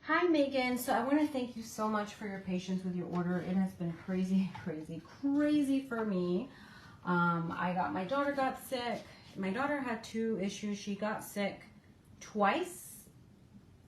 Hi Megan, so I want to thank you so much for your patience with your order. It has been crazy for me. My daughter got sick. My daughter had 2 issues. She got sick twice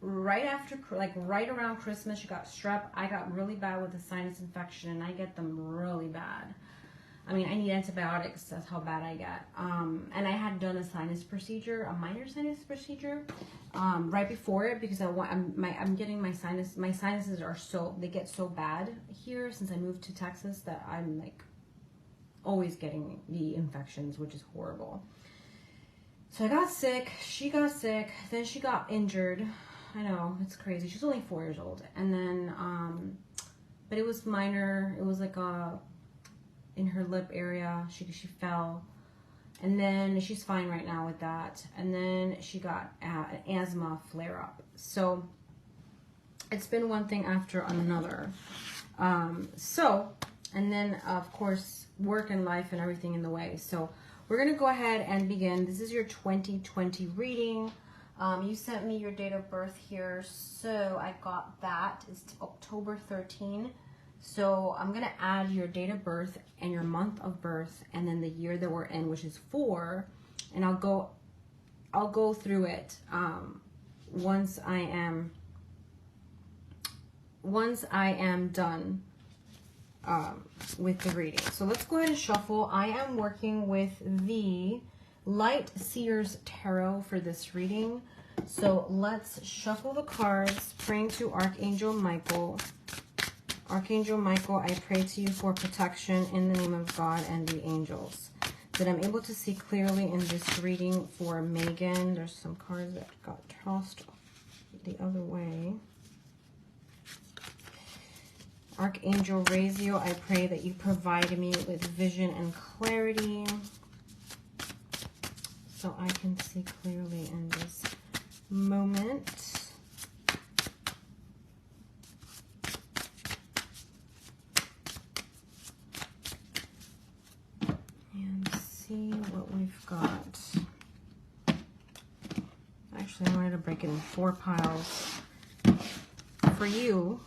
right around Christmas. She got strep. I got really bad with a sinus infection, and I get them really bad. I mean, I need antibiotics. That's how bad I get. And I had done a sinus procedure, a minor sinus procedure, right before it because I'm getting my sinuses they get so bad here since I moved to Texas that I'm like always getting the infections, which is horrible. So I got sick. She got sick. Then she got injured. I know, it's crazy. She's only 4 years old. And then, but it was minor. It was like in her lip area, she fell, and then she's fine right now with that. And then she got an asthma flare-up. So it's been one thing after another. And then of course work and life and everything in the way. So we're gonna go ahead and begin. This is your 2020 reading. You sent me your date of birth here, so I got that. It's October 13. So I'm going to add your date of birth and your month of birth and then the year that we're in, which is 4, and I'll go through it once I am done with the reading. So let's go ahead and shuffle. I am working with the Light Seers Tarot for this reading. So let's shuffle the cards, praying to Archangel Michael. Archangel Michael, I pray to you for protection in the name of God and the angels, that I'm able to see clearly in this reading for Megan. There's some cards that got tossed the other way. Archangel Raziel, I pray that you provide me with vision and clarity so I can see clearly in this moment. See what we've got. Actually, I wanted to break it in 4 piles for you.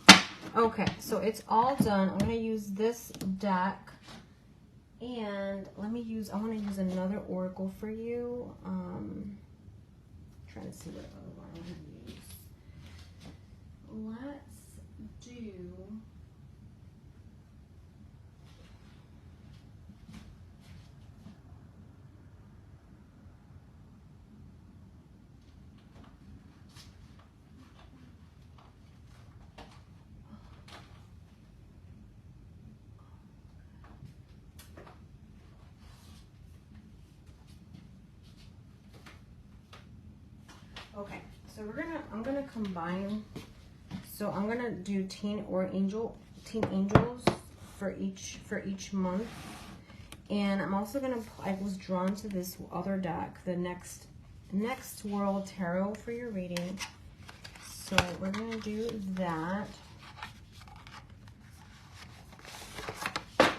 Okay, so it's all done. I'm going to use this deck, and I want to use another oracle for you. Trying to see what other one I'm going to use. Let's do... Okay, so I'm gonna combine. So I'm gonna do teen angels for each month, and I'm also gonna. I was drawn to this other deck, the next World Tarot for your reading. So we're gonna do that.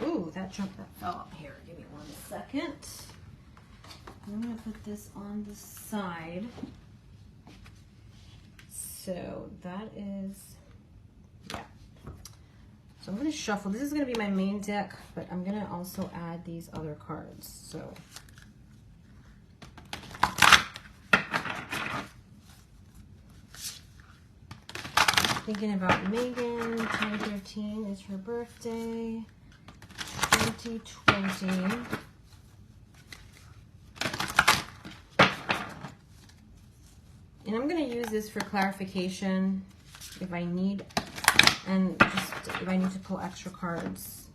Ooh, that fell up here. Give me 1 second. I'm gonna put this on the side. So that is, yeah. So I'm going to shuffle. This is going to be my main deck, but I'm going to also add these other cards. So thinking about Megan, 10/13 is her birthday, 2020. And I'm going to use this for clarification if I need, and just if I need to pull extra cards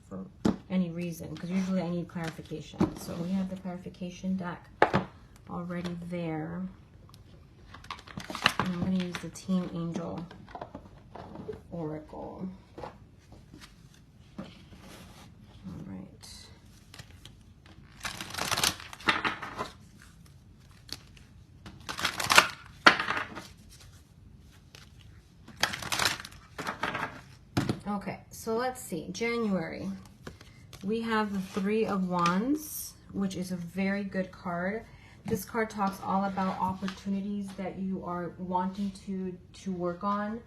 for any reason, because usually I need clarification. So we have the clarification deck already there. And I'm going to use the Teen Angel Oracle. All right. Okay, so let's see. January, we have the 3 of Wands, which is a very good card. This card talks all about opportunities that you are wanting to work on.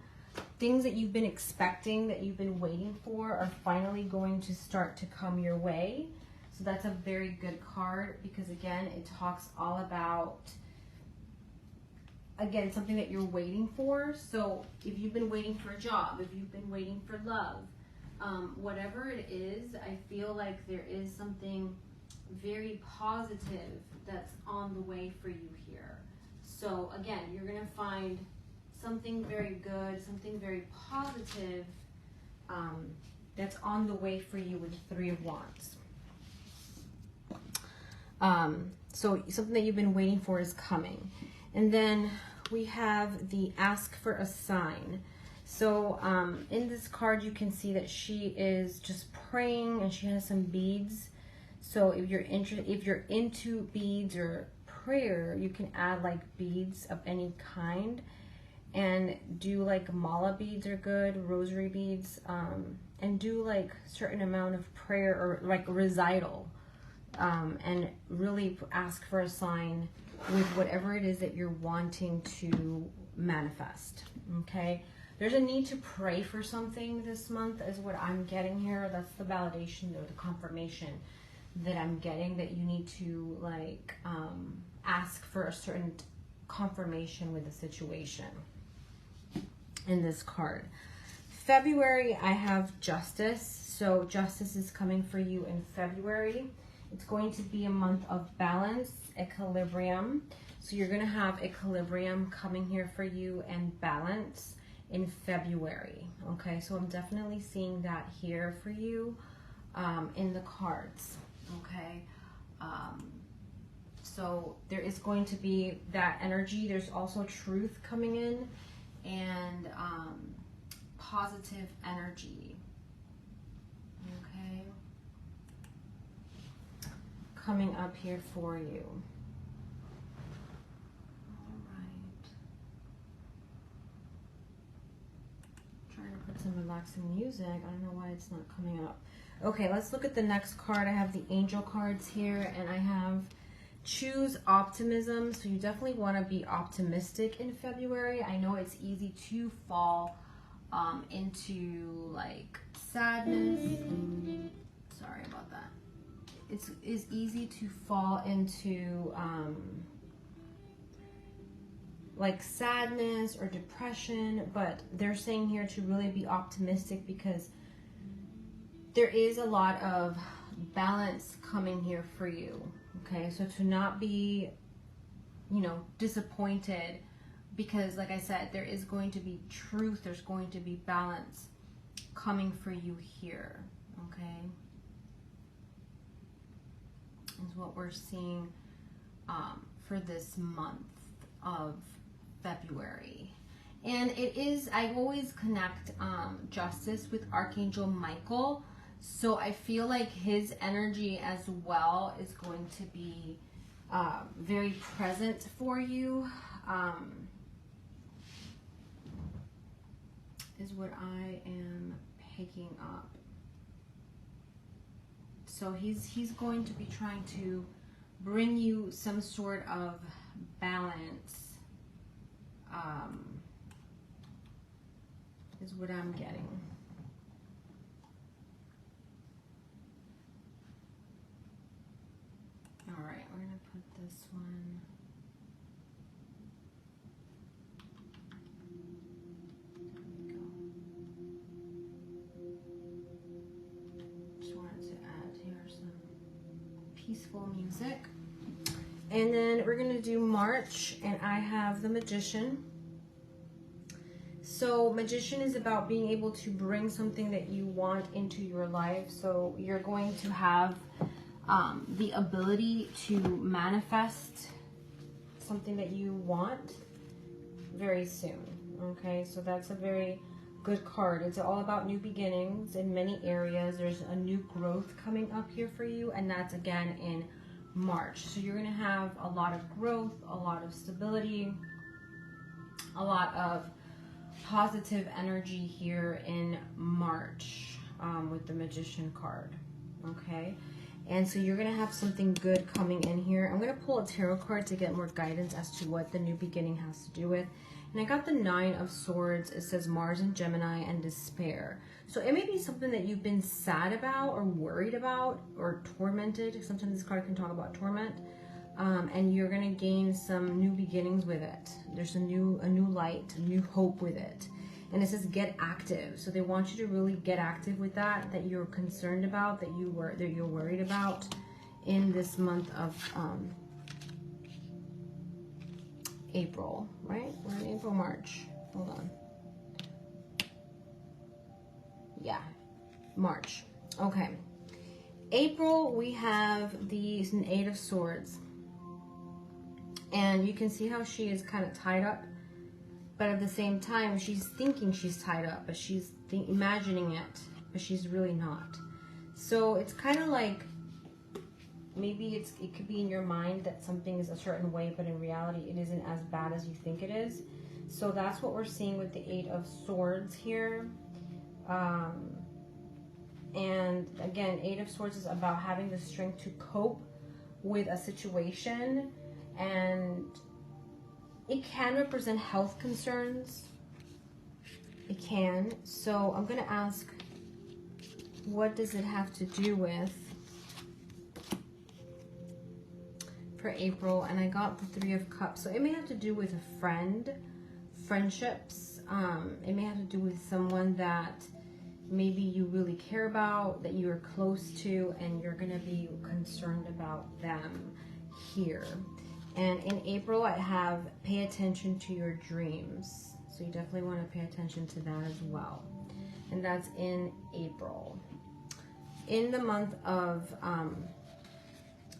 Things that you've been expecting, that you've been waiting for, are finally going to start to come your way. So that's a very good card because, again, it talks all about, again, something that you're waiting for. So if you've been waiting for a job, if you've been waiting for love, whatever it is, I feel like there is something very positive that's on the way for you here. So again, you're going to find something very good, something very positive that's on the way for you with the Three of Wands. So something that you've been waiting for is coming. And then we have the ask for a sign. So in this card, you can see that she is just praying and she has some beads. So if you're into beads or prayer, you can add like beads of any kind, and do like mala beads are good, rosary beads, and do like certain amount of prayer or like recital, and really ask for a sign with whatever it is that you're wanting to manifest. Okay, there's a need to pray for something this month is what I'm getting here. That's the validation or the confirmation that I'm getting, that you need to like ask for a certain confirmation with the situation in this card. February, I have Justice. So Justice is coming for you in February. It's going to be a month of balance, equilibrium. So you're going to have equilibrium coming here for you and balance in February. Okay, so I'm definitely seeing that here for you in the cards. Okay, so there is going to be that energy. There's also truth coming in, and positive energy. Okay, coming up here for you. All right. Trying to put some relaxing music. I don't know why it's not coming up. Okay, let's look at the next card. I have the angel cards here, and I have choose optimism. So you definitely want to be optimistic in February. I know it's easy to fall into like sadness. Sorry about that. It's easy to fall into like sadness or depression, but they're saying here to really be optimistic because there is a lot of balance coming here for you. Okay, so to not be, disappointed, because like I said, there is going to be truth, there's going to be balance coming for you here. Okay, is what we're seeing for this month of February. And it is, I always connect Justice with Archangel Michael. So I feel like his energy as well is going to be very present for you, is what I am picking up. So he's going to be trying to bring you some sort of balance, is what I'm getting. All right, we're going to put this one. There we go. Just wanted to add here some peaceful music. And then we're going to do March, and I have the Magician. So Magician is about being able to bring something that you want into your life. So you're going to have the ability to manifest something that you want very soon. Okay, so that's a very good card. It's all about new beginnings in many areas. There's a new growth coming up here for you, and that's again in March. So you're going to have a lot of growth, a lot of stability, a lot of positive energy here in March with the Magician card. Okay, And so you're going to have something good coming in here. I'm going to pull a tarot card to get more guidance as to what the new beginning has to do with. And I got the 9 of Swords. It says Mars and Gemini and despair. So it may be something that you've been sad about or worried about or tormented. Sometimes this card can talk about torment. And you're going to gain some new beginnings with it. There's a new light, a new hope with it. And it says get active. So they want you to really get active with that you're concerned about, that you're worried about in this month of April, right? We're in April, March. Hold on. Yeah, March. Okay. April, we have the 8 of Swords. And you can see how she is kind of tied up. But at the same time, she's thinking she's tied up, but she's imagining it, but she's really not. So it's kind of like, maybe it could be in your mind that something is a certain way, but in reality, it isn't as bad as you think it is. So that's what we're seeing with the 8 of Swords here. And again, 8 of Swords is about having the strength to cope with a situation, and it can represent health concerns. It can. So I'm going to ask, what does it have to do with for April? And I got the 3 of Cups. So it may have to do with a friend, friendships. It may have to do with someone that maybe you really care about, that you are close to, and you're going to be concerned about them here. And in April, I have pay attention to your dreams. So you definitely want to pay attention to that as well. And that's in April. In the month of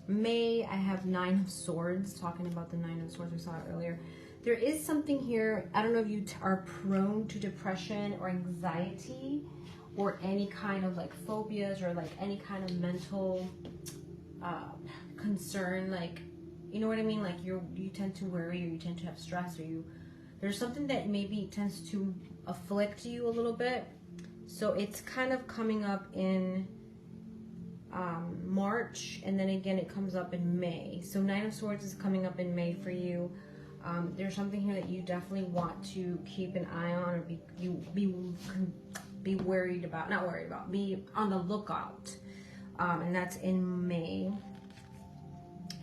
May, I have 9 of Swords, talking about the 9 of Swords, we saw it earlier. There is something here, I don't know if you are prone to depression or anxiety or any kind of like phobias or like any kind of mental concern, like, you know what I mean? Like you tend to worry, or you tend to have stress, or there's something that maybe tends to afflict you a little bit. So it's kind of coming up in March, and then again it comes up in May. So 9 of Swords is coming up in May for you. There's something here that you definitely want to keep an eye on, or be worried about, not worried about, be on the lookout. And that's in May.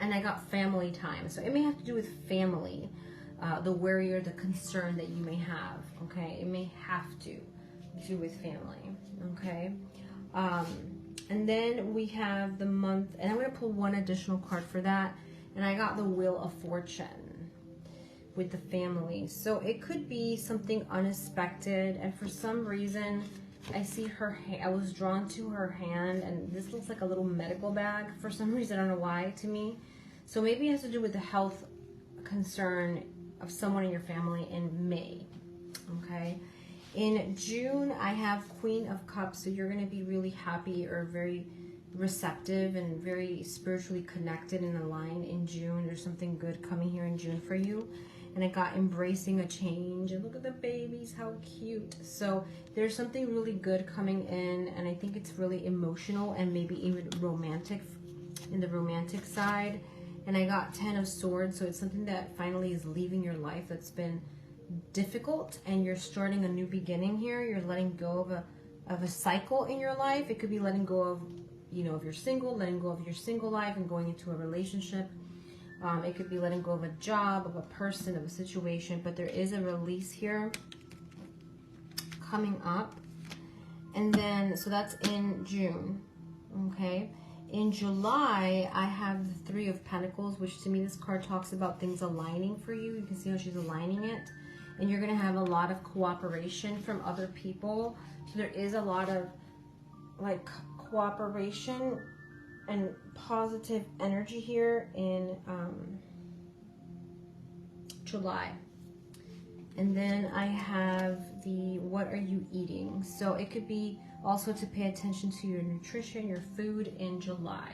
And I got family time. So it may have to do with family, the worry or the concern that you may have, okay? It may have to do with family, okay? And then we have the month, and I'm going to pull one additional card for that. And I got the Wheel of Fortune with the family. So it could be something unexpected, and for some reason, I see her, I was drawn to her hand, and this looks like a little medical bag for some reason, I don't know why, to me. So maybe it has to do with the health concern of someone in your family in May, okay? In June, I have Queen of Cups, so you're going to be really happy or very receptive and very spiritually connected and aligned in June. There's something good coming here in June for you. And I got Embracing a Change, and look at the babies, how cute. So there's something really good coming in, and I think it's really emotional and maybe even romantic, in the romantic side. And I got 10 of Swords, so it's something that finally is leaving your life that's been difficult, and you're starting a new beginning here. You're letting go of a cycle in your life. It could be letting go of, you know, if you're single, letting go of your single life and going into a relationship. It could be letting go of a job, of a person, of a situation, but there is a release here coming up. And then, so that's in June, okay? In July, I have the 3 of Pentacles, which to me, this card talks about things aligning for you. You can see how she's aligning it. And you're going to have a lot of cooperation from other people. So there is a lot of, like, cooperation and positive energy here in July. And then I have the What Are You Eating? So it could be also to pay attention to your nutrition, your food in July,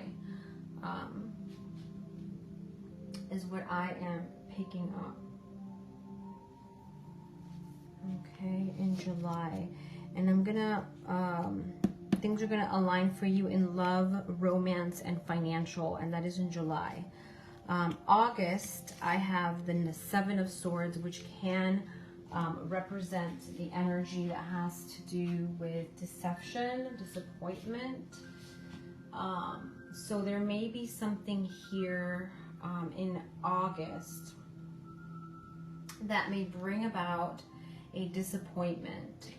is what I am picking up. Okay, in July. And I'm gonna Things are going to align for you in love, romance, and financial, and that is in July. August, I have the Seven of Swords, which can represent the energy that has to do with deception, disappointment. So there may be something here in August that may bring about a disappointment.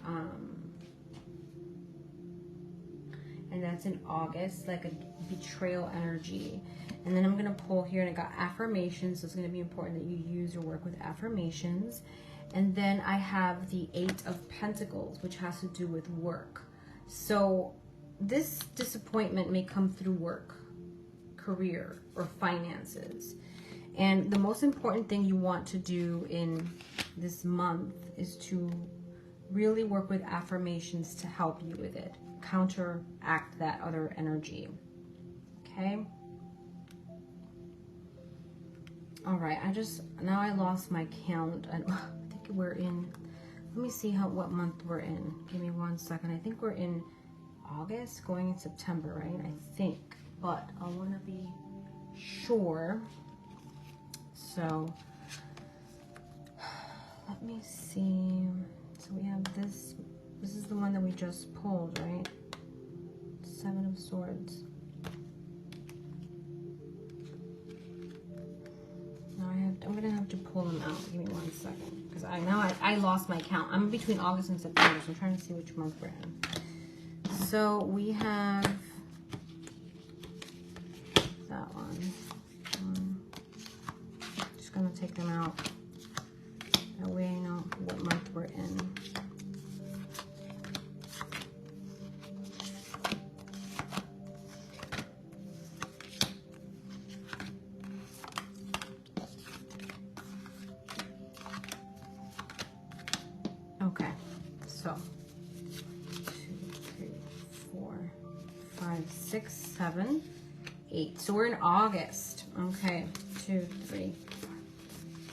And that's in August, like a betrayal energy. And then I'm going to pull here, and I got affirmations, so it's going to be important that you use or work with affirmations. And then I have the Eight of Pentacles, which has to do with work. So this disappointment may come through work, career, or finances. And the most important thing you want to do in this month is to really work with affirmations to help you with it. Counteract that other energy. Okay? All right, now I lost my calendar. I think we're in, let me see what month we're in. Give me 1 second. I think we're in August, going in September, right? I think, but I want to be sure. So let me see. So we have this. This is the one that we just pulled, right? Seven of Swords. Now I'm gonna have to pull them out. Give me 1 second, because I lost my count. I'm between August and September, so I'm trying to see which month we're in. So we have that one. Just gonna take them out. That way I know what month we're in. Okay, so 2, 3, 4, 5, 6, 7, 8. So we're in August. Okay, 2, 3,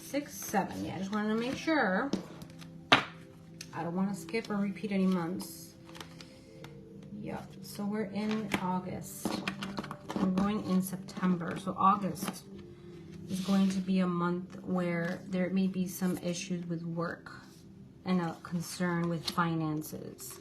6, 7. Yeah, I just wanted to make sure. I don't want to skip or repeat any months. Yep, so we're in August. We're going in September. So August is going to be a month where there may be some issues with work and a concern with finances.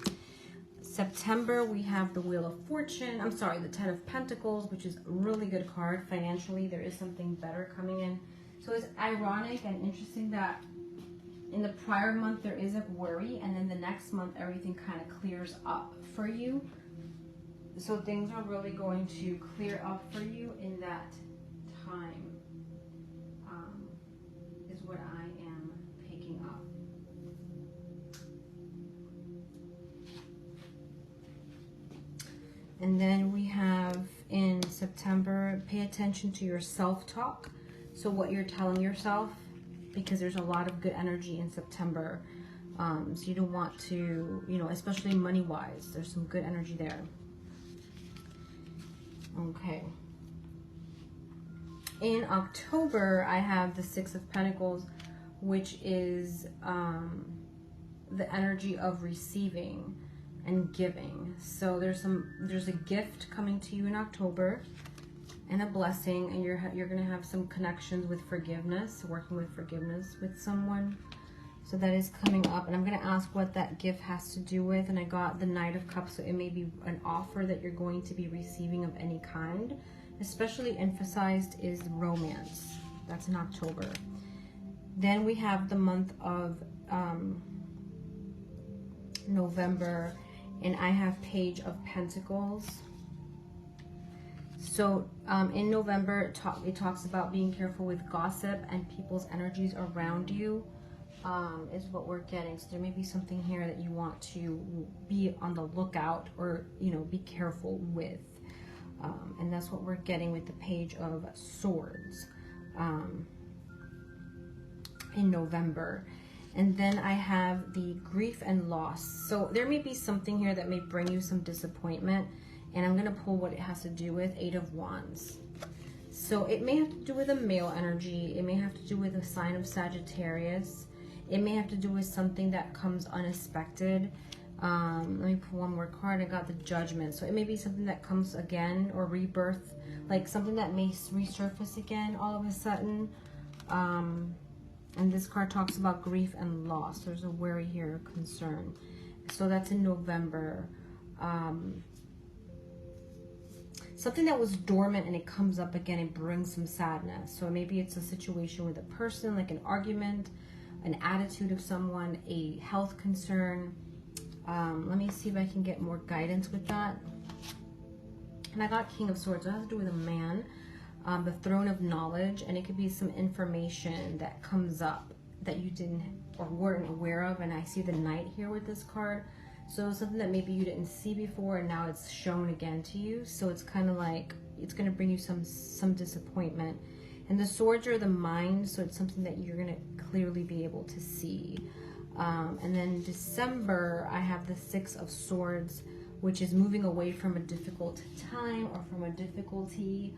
September, we have the Wheel of Fortune. I'm sorry, the Ten of Pentacles, which is a really good card. Financially, there is something better coming in. So it's ironic and interesting that in the prior month, there is a worry, and then the next month, everything kind of clears up for you. So things are really going to clear up for you in that time, is what I am picking up. And then we have in September, pay attention to your self-talk. So what you're telling yourself, because there's a lot of good energy in September. So you don't want to, especially money-wise, there's some good energy there. Okay. In October, I have the Six of Pentacles, which is the energy of receiving and giving. So there's a gift coming to you in October and a blessing, and you're going to have some connections with forgiveness, working with forgiveness with someone. So that is coming up, and I'm going to ask what that gift has to do with. And I got the Knight of Cups, so it may be an offer that you're going to be receiving of any kind. Especially emphasized is romance. That's in October. Then we have the month of November, and I have Page of Pentacles. So in November, it talks about being careful with gossip and people's energies around you, is what we're getting. So there may be something here that you want to be on the lookout or, be careful with. And that's what we're getting with the Page of Swords in November. And then I have the Grief and Loss. So there may be something here that may bring you some disappointment. And I'm going to pull what it has to do with. Eight of Wands. So it may have to do with a male energy. It may have to do with a sign of Sagittarius. It may have to do with something that comes unexpected. Let me pull one more card. I got the Judgment. So it may be something that comes again, or rebirth, like something that may resurface again all of a sudden. And this card talks about grief and loss. There's a worry here, concern. So that's in November. Something that was dormant and it comes up again, it brings some sadness. So maybe it's a situation with a person, like an argument, an attitude of someone, a health concern. Let me see if I can get more guidance with that. And I got King of Swords. It has to do with a man, the Throne of Knowledge, and it could be some information that comes up that you didn't or weren't aware of. And I see the Knight here with this card. So something that maybe you didn't see before and now it's shown again to you. So it's kind of like, it's going to bring you some disappointment. And the swords are the mind, so it's something that you're going to clearly be able to see. And then December, I have the Six of Swords, which is moving away from a difficult time or from a difficulty,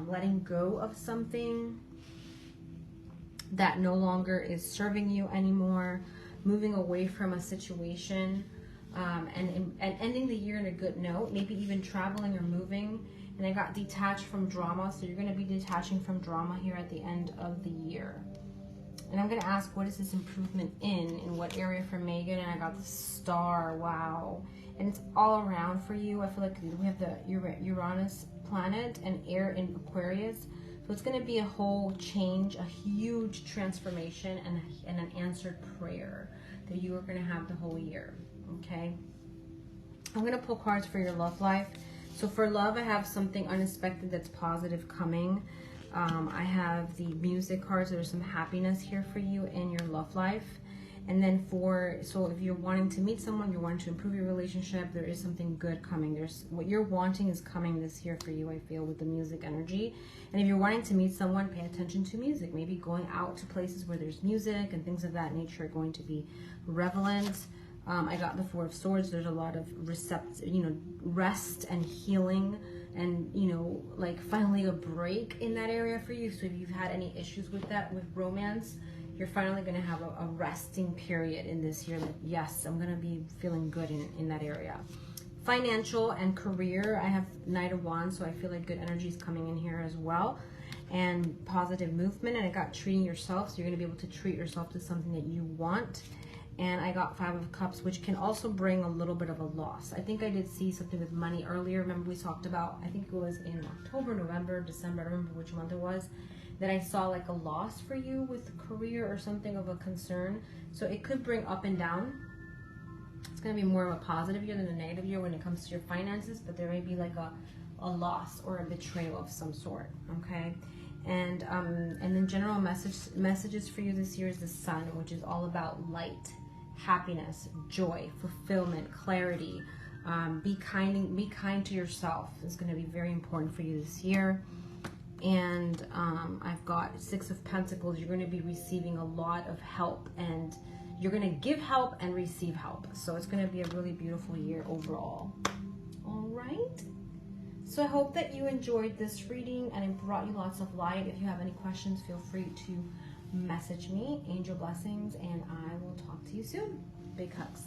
letting go of something that no longer is serving you anymore, moving away from a situation, and ending the year in a good note, maybe even traveling or moving. And I got detached from drama, so you're going to be detaching from drama here at the end of the year. And I'm going to ask, what is this improvement in what area for Megan? And I got the Star. Wow. And it's all around for you. I feel like we have the Uranus planet and air in Aquarius. So it's going to be a whole change, a huge transformation, and an answered prayer that you are going to have the whole year. Okay. I'm going to pull cards for your love life. So for love, I have something unexpected that's positive coming. I have the Music cards. There's some happiness here for you in your love life. And then so if you're wanting to meet someone, you're wanting to improve your relationship, there is something good coming. What you're wanting is coming this year for you, I feel, with the Music energy. And if you're wanting to meet someone, pay attention to music. Maybe going out to places where there's music and things of that nature are going to be relevant. I got the Four of Swords. There's a lot of rest and healing, and like finally a break in that area for you. So if you've had any issues with that, with romance, you're finally going to have a resting period in this year. Like, yes, I'm going to be feeling good in that area. Financial and career, I have Knight of Wands, so I feel like good energy is coming in here as well. And positive movement, and I got treating yourself, so you're going to be able to treat yourself to something that you want. And I got Five of Cups, which can also bring a little bit of a loss. I think I did see something with money earlier. Remember we talked about, I think it was in October, November, December, I don't remember which month it was, that I saw like a loss for you with career or something of a concern. So it could bring up and down. It's going to be more of a positive year than a negative year when it comes to your finances, but there may be like a loss or a betrayal of some sort, okay? And then general messages for you this year is the Sun, which is all about light, happiness, joy, fulfillment, clarity. Be kind to yourself is going to be very important for you this year. And I've got Six of Pentacles. You're going to be receiving a lot of help, and you're going to give help and receive help. So it's going to be a really beautiful year overall. All right. So I hope that you enjoyed this reading and it brought you lots of light. If you have any questions, feel free to message me. Angel blessings, and I will talk to you soon. Big hugs.